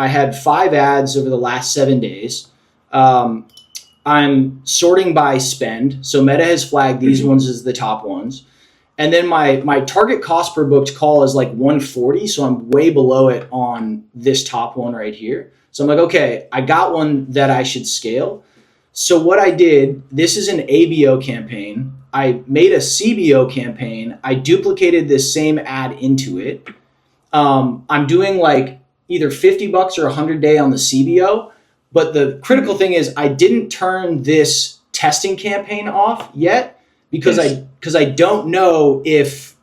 I had 5 ads over the last 7 days. I'm sorting by spend. So Meta has flagged these ones as the top ones. And then my target cost per booked call is like 140. So I'm way below it on this top one right here. So I'm like, okay, I got one that I should scale. So what I did, this is an ABO campaign. I made a CBO campaign. I duplicated this same ad into it. I'm doing like either $50 or $100 on the CBO. But the critical thing is I didn't turn this testing campaign off yet because I don't know if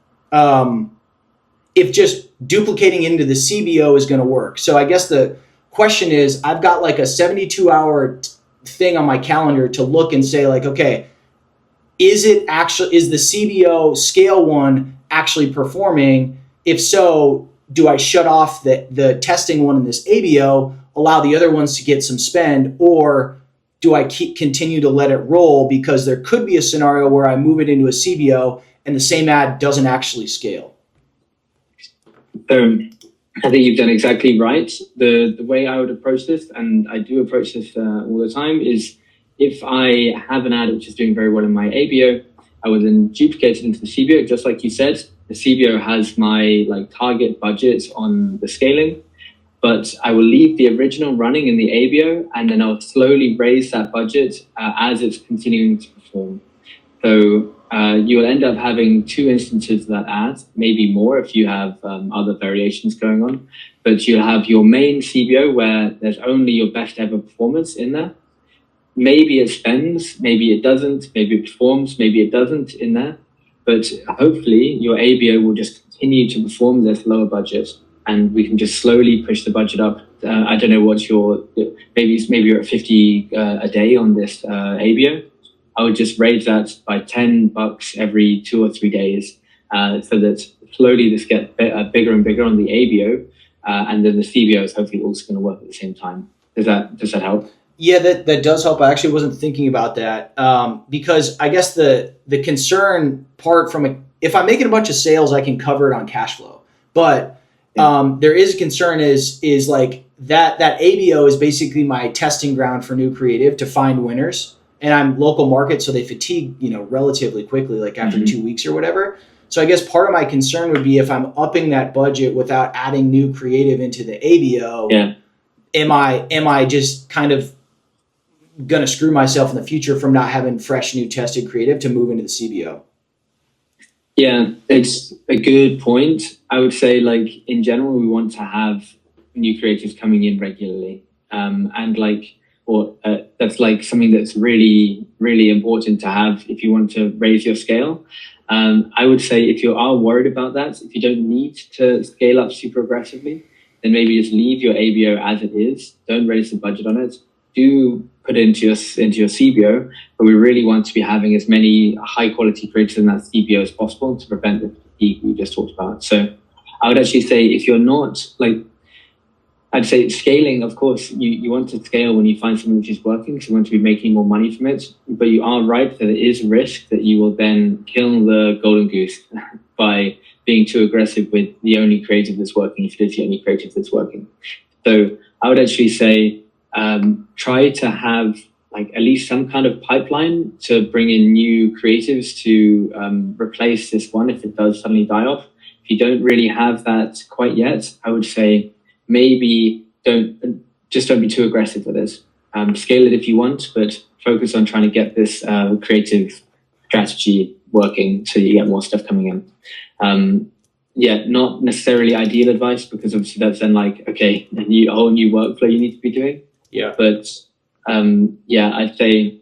just duplicating into the CBO is going to work. So I guess the question is, I've got like a 72-hour thing on my calendar to look and say like, okay, is the CBO scale one actually performing? If so, do I shut off the testing one in this ABO, allow the other ones to get some spend, or do I continue to let it roll because there could be a scenario where I move it into a CBO and the same ad doesn't actually scale? I think you've done exactly right. The way I would approach this, and I do approach this all the time, is if I have an ad which is doing very well in my ABO, I would then duplicate it into the CBO, just like you said. The CBO has my target budget on the scaling, but I will leave the original running in the ABO, and then I'll slowly raise that budget as it's continuing to perform. So you'll end up having 2 instances of that ad, maybe more if you have other variations going on. But you'll have your main CBO where there's only your best ever performance in there. Maybe it spends, maybe it doesn't, maybe it performs, maybe it doesn't in there. But hopefully your ABO will just continue to perform this lower budget, and we can just slowly push the budget up. I don't know what's maybe you're at 50 a day on this ABO. I would just raise that by $10 every 2 or 3 days, so that slowly this gets bigger and bigger on the ABO, and then the CBO is hopefully also going to work at the same time. Does that help? Yeah, that does help. I actually wasn't thinking about that because I guess the concern part if I'm making a bunch of sales, I can cover it on cash flow. But there is a concern is like that ABO is basically my testing ground for new creative to find winners. And I'm local market, so they fatigue, relatively quickly, like after 2 weeks or whatever. So I guess part of my concern would be if I'm upping that budget without adding new creative into the ABO, am I just kind of going to screw myself in the future from not having fresh, new tested creative to move into the CBO? Yeah, it's a good point. I would say, in general, we want to have new creatives coming in regularly, that's something that's really, really important to have if you want to raise your scale. I would say if you are worried about that, if you don't need to scale up super aggressively, then maybe just leave your ABO as it is. Don't raise the budget on it. Do put it into your CBO, but we really want to be having as many high quality creators in that CBO as possible to prevent the fatigue we just talked about. So I would actually say if you're not I'd say scaling, of course, you want to scale when you find something which is working, so you want to be making more money from it. But you are right that there is a risk that you will then kill the golden goose by being too aggressive with the only creative that's working, if it is the only creative that's working. So I would actually say try to have at least some kind of pipeline to bring in new creatives to replace this one if it does suddenly die off. If you don't really have that quite yet, I would say maybe don't be too aggressive with this. Scale it if you want, but focus on trying to get this creative strategy working so you get more stuff coming in. Not necessarily ideal advice, because obviously that's then a whole new workflow you need to be doing. Yeah. But I'd say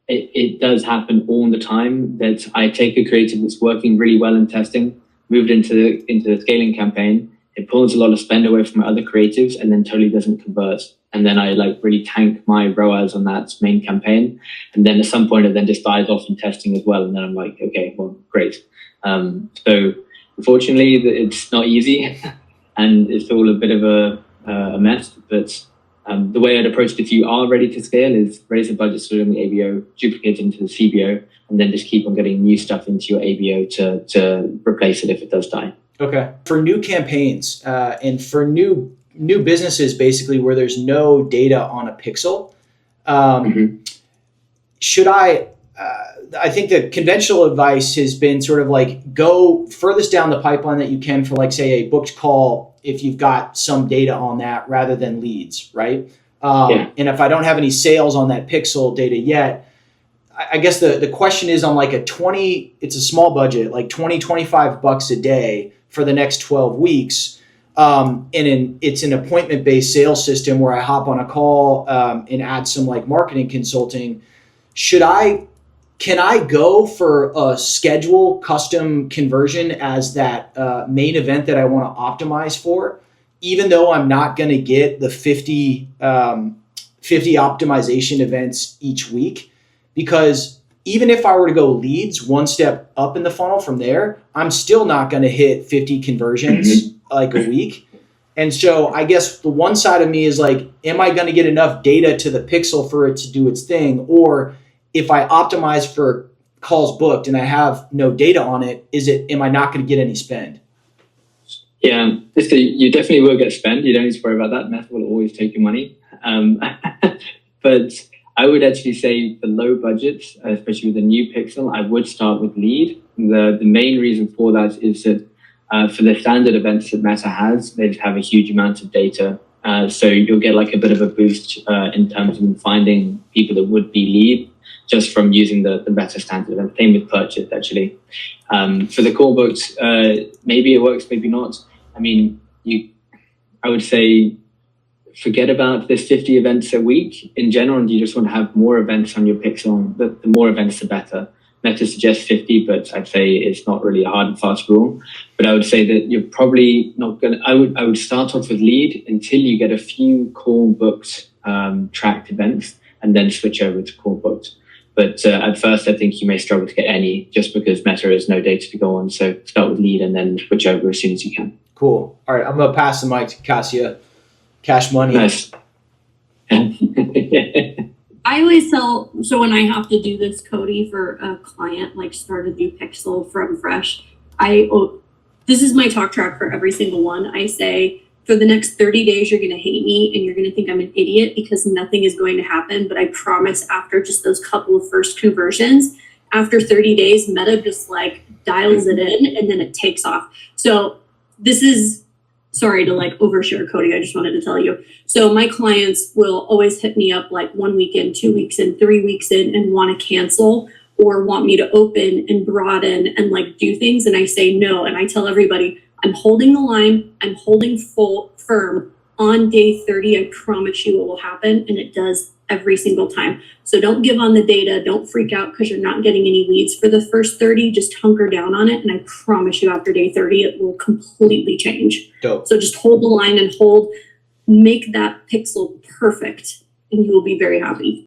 it does happen all the time that I take a creative that's working really well in testing, move it into the scaling campaign. It pulls a lot of spend away from my other creatives and then totally doesn't convert. And then I really tank my ROAS on that main campaign. And then at some point it then just dies off in testing as well. And then I'm like, okay, well, great. So unfortunately it's not easy and it's all a bit of a mess. But the way I'd approach it if you are ready to scale is raise the budget slowly on the ABO, duplicate into the CBO, and then just keep on getting new stuff into your ABO to replace it if it does die. Okay. For new campaigns and for new new businesses basically where there's no data on a pixel. Should I think the conventional advice has been sort of like go furthest down the pipeline that you can for like, say, a booked call if you've got some data on that rather than leads, right? And if I don't have any sales on that pixel data yet, I guess the question is on like it's a small budget, like 20, $25 a day for the next 12 weeks. It's an appointment-based sales system where I hop on a call and add some like marketing consulting. Can I go for a schedule custom conversion as that main event that I want to optimize for, even though I'm not going to get the 50 optimization events each week? Because even if I were to go leads one step up in the funnel from there, I'm still not going to hit 50 conversions like a week. And so I guess the one side of me is like, am I going to get enough data to the pixel for it to do its thing? Or if I optimize for calls booked and I have no data on it, am I not going to get any spend? Yeah, you definitely will get spend. You don't need to worry about that. Meta will always take your money. But I would actually say for low budgets, especially with a new pixel, I would start with lead. The main reason for that is that for the standard events that Meta has, they just have a huge amount of data. So you'll get like a bit of a boost in terms of finding people that would be lead just from using the Meta standard event. Same with purchase, actually. For the call books, maybe it works, maybe not. I mean, I would say forget about this 50 events a week in general, and you just want to have more events on your pixel. The more events, the better. Meta suggests 50, but I'd say it's not really a hard and fast rule. But I would say that you're probably not going to, I would start off with lead until you get a few call booked tracked events and then switch over to call booked. But at first, I think you may struggle to get any just because Meta has no data to go on. So start with lead and then switch over as soon as you can. Cool. All right. I'm going to pass the mic to Cassia. Cash money. Nice. I always tell, so when I have to do this, Cody, for a client, like start a new pixel from fresh, this is my talk track for every single one. I say, for the next 30 days, you're going to hate me and you're going to think I'm an idiot because nothing is going to happen. But I promise after just those couple of first conversions, after 30 days, Meta just like dials it in and then it takes off. So this is, sorry to like overshare, Cody, I just wanted to tell you. So my clients will always hit me up like 1 week in, 2 weeks in, 3 weeks in and want to cancel or want me to open and broaden and like do things. And I say no. And I tell everybody, I'm holding the line. I'm holding firm on day 30. I promise you it will happen. And it does every single time. So don't give on the data. Don't freak out because you're not getting any leads for the first 30. Just hunker down on it. And I promise you after day 30, it will completely change. Dope. So just hold the line and make that pixel perfect and you will be very happy.